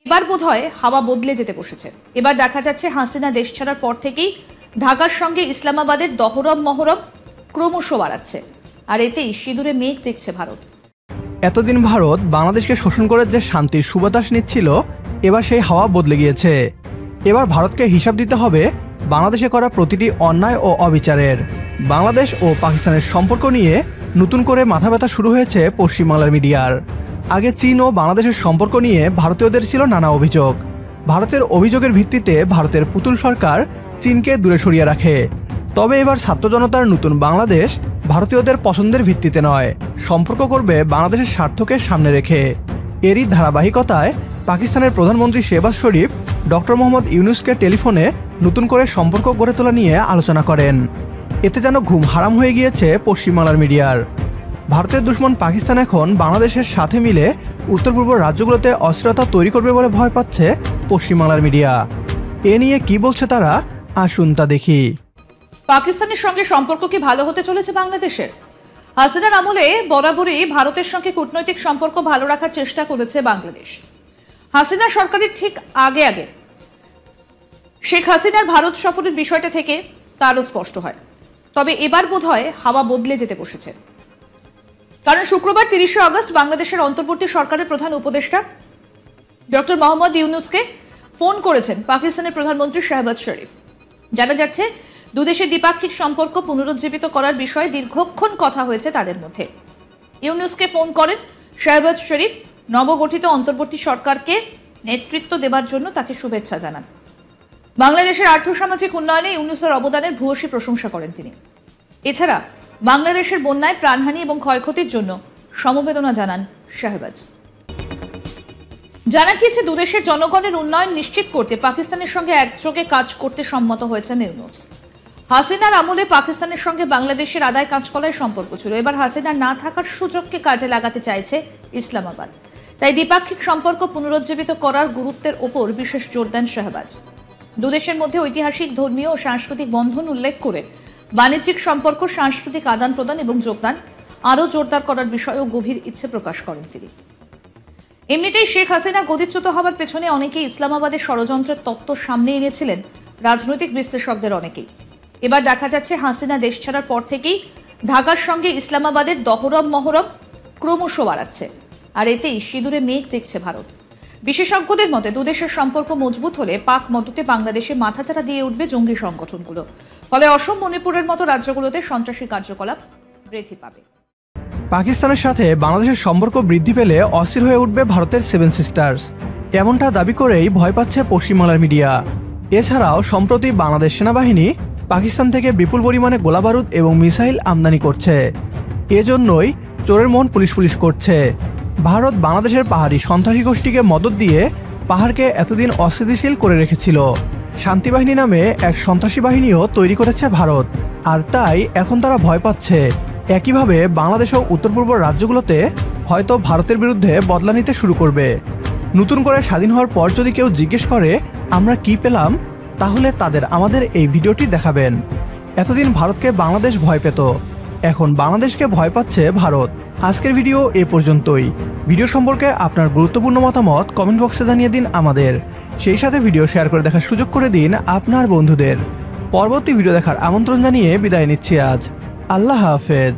এবার বোধহয় হাওয়া বদলে যেতে বসেছে। এবার দেখা যাচ্ছে হাসিনা দেশ ছাড়ার পর থেকেই ঢাকার সঙ্গে ইসলামাবাদের দহরম মহরম ক্রমশ বাড়াচ্ছে, আর এতেই সিঁদুরে মেঘ দেখছে ভারত। এতদিন ভারত বাংলাদেশকে শোষণ করে যে শান্তির সুবাতাস নিচ্ছিল, এবার সেই হাওয়া বদলে গিয়েছে। এবার ভারতকে হিসাব দিতে হবে বাংলাদেশে করা প্রতিটি অন্যায় ও অবিচারের। বাংলাদেশ ও পাকিস্তানের সম্পর্ক নিয়ে নতুন করে মাথা ব্যথা শুরু হয়েছে পশ্চিমবাংলার মিডিয়ার। আগে চীন ও বাংলাদেশের সম্পর্ক নিয়ে ভারতীয়দের ছিল নানা অভিযোগ। ভারতের অভিযোগের ভিত্তিতে ভারতের পুতুল সরকার চীনকে দূরে সরিয়ে রাখে। তবে এবার ছাত্র জনতার নতুন বাংলাদেশ ভারতীয়দের পছন্দের ভিত্তিতে নয়, সম্পর্ক করবে বাংলাদেশের স্বার্থকে সামনে রেখে। এরই ধারাবাহিকতায় পাকিস্তানের প্রধানমন্ত্রী শেহবাজ শরীফ ডক্টর মোহাম্মদ ইউনূসকে টেলিফোনে নতুন করে সম্পর্ক গড়ে তোলা নিয়ে আলোচনা করেন। এতে যেন ঘুম হারাম হয়ে গিয়েছে পশ্চিমবাংলার মিডিয়ার। ভারতের দুশ্মন পাকিস্তান এখন বাংলাদেশের সাথে মিলে উত্তর পূর্ব রাজ্যগুলোতে অস্থিরতা তৈরি করবে বলে ভয় পাচ্ছে পশ্চিমবাংলার মিডিয়া। এ নিয়ে কি বলছে তারা, আসুন তা দেখি। পাকিস্তানের সঙ্গে সম্পর্ক কি ভালো হতে চলেছে বাংলাদেশের? হাসিনার আমলে বরাবরই ভারতের সঙ্গে কূটনৈতিক সম্পর্ক ভালো রাখার চেষ্টা করেছে বাংলাদেশ। হাসিনা সরকারের ঠিক আগে শেখ হাসিনার ভারত সফরের বিষয়টা থেকে তারও স্পষ্ট হয়। তবে এবার বোধহয় হাওয়া বদলে যেতে বসেছে, কারণ শুক্রবার 30শে আগস্ট বাংলাদেশের অন্তর্বর্তী সরকারের প্রধান উপদেষ্টা ডক্টর মোহাম্মদ ইউনূসকে ফোন করেছেন পাকিস্তানের প্রধানমন্ত্রী শেহবাজ শরীফ। জানা যাচ্ছে দুদেশের দ্বিপাক্ষিক সম্পর্ক পুনরুজ্জীবিত করার বিষয়ে দীর্ঘক্ষণ কথা হয়েছে তাদের মধ্যে। ইউনূসকে ফোন করেন শেহবাজ শরীফ, নবগঠিত অন্তর্বর্তী সরকারকে নেতৃত্ব দেবার জন্য তাকে শুভেচ্ছা জানান। বাংলাদেশের আর্থসামাজিক উন্নয়নে ইউনূসের অবদানের ভূয়সী প্রশংসা করেন তিনি। এছাড়া বাংলাদেশের বন্যায় প্রাণহানি এবং ক্ষয়ক্ষতির জন্য সমবেদনা জানান শেহবাজ। জানা গিয়েছে দুদেশের জনগণের উন্নয়ন নিশ্চিত করতে পাকিস্তানের সঙ্গে একযোগে কাজ করতে সম্মত হয়েছেন ইউনূস। হাসিনার আমলে পাকিস্তানের সঙ্গে বাংলাদেশের আদায় কাঁচকলায় সম্পর্ক ছিল। এবার হাসিনার না থাকার সুযোগকে কাজে লাগাতে চাইছে ইসলামাবাদ। তাই দ্বিপাক্ষিক সম্পর্ক পুনরুজ্জীবিত করার গুরুত্বের ওপর বিশেষ জোর দেন শেহবাজ। দুদেশের মধ্যে ঐতিহাসিক, ধর্মীয় ও সাংস্কৃতিক বন্ধন উল্লেখ করে বাণিজ্যিক সম্পর্ক, সাংস্কৃতিক আদান প্রদান এবং যোগদান আরও জোরদার করার বিষয়েও গভীর ইচ্ছে প্রকাশ করেন তিনি। এমনিতেই শেখ হাসিনা গদিচ্যুত হওয়ার পেছনে অনেকেই ইসলামাবাদের ষড়যন্ত্রের তত্ত্ব সামনে এনেছিলেন রাজনৈতিক বিশ্লেষকদের অনেকেই। এবার দেখা যাচ্ছে হাসিনা দেশ ছাড়ার পর থেকেই ঢাকার সঙ্গে ইসলামাবাদের দহরম মহরম ক্রমশ বাড়াচ্ছে, আর এতেই সিঁদুরে মেঘ দেখছে ভারত। বিশেষজ্ঞদের মতে দুদেশের সম্পর্ক মজবুত হলে পাক মদতে বাংলাদেশে মাথাচাড়া দিয়ে উঠবে জঙ্গি সংগঠনগুলো। ফলে অসম, মণিপুরের মতো রাজ্যগুলোতে সন্ত্রাসী কার্যকলাপ বৃদ্ধি পাবে। পাকিস্তানের সাথে বাংলাদেশের সম্পর্ক বৃদ্ধি পেলে অস্থির হয়ে উঠবে ভারতের সেভেন সিস্টার্স, এমনটা দাবি করেই ভয় পাচ্ছে পশ্চিমবাংলার মিডিয়া। এছাড়াও সম্প্রতি বাংলাদেশ সেনাবাহিনী পাকিস্তান থেকে বিপুল পরিমাণে গোলাবারুদ এবং মিসাইল আমদানি করছে। এজন্যই চোরের মন পুলিশ করছে। ভারত বাংলাদেশের পাহাড়ি সন্ত্রাসী গোষ্ঠীকে মদত দিয়ে পাহাড়কে এতদিন অস্থিতিশীল করে রেখেছিল। শান্তিবাহিনী নামে এক সন্ত্রাসী বাহিনীও তৈরি করেছে ভারত, আর তাই এখন তারা ভয় পাচ্ছে একইভাবে বাংলাদেশ ও উত্তর পূর্ব রাজ্যগুলোতে হয়তো ভারতের বিরুদ্ধে বদলা নিতে শুরু করবে। নতুন করে স্বাধীন হওয়ার পর যদি কেউ জিজ্ঞেস করে আমরা কি পেলাম, তাহলে তাদের আমাদের এই ভিডিওটি দেখাবেন। এতদিন ভারতকে বাংলাদেশ ভয় পেত, এখন বাংলাদেশকে ভয় পাচ্ছে ভারত। আজকের ভিডিও এ পর্যন্তই। ভিডিও সম্পর্কে আপনার গুরুত্বপূর্ণ মতামত কমেন্ট বক্সে জানিয়ে দিন আমাদের। সেই সাথে ভিডিও শেয়ার করে দেখার সুযোগ করে দিন আপনার বন্ধুদের। পরবর্তী ভিডিও দেখার আমন্ত্রণ জানিয়ে বিদায় নিচ্ছি আজ। আল্লাহ হাফেজ।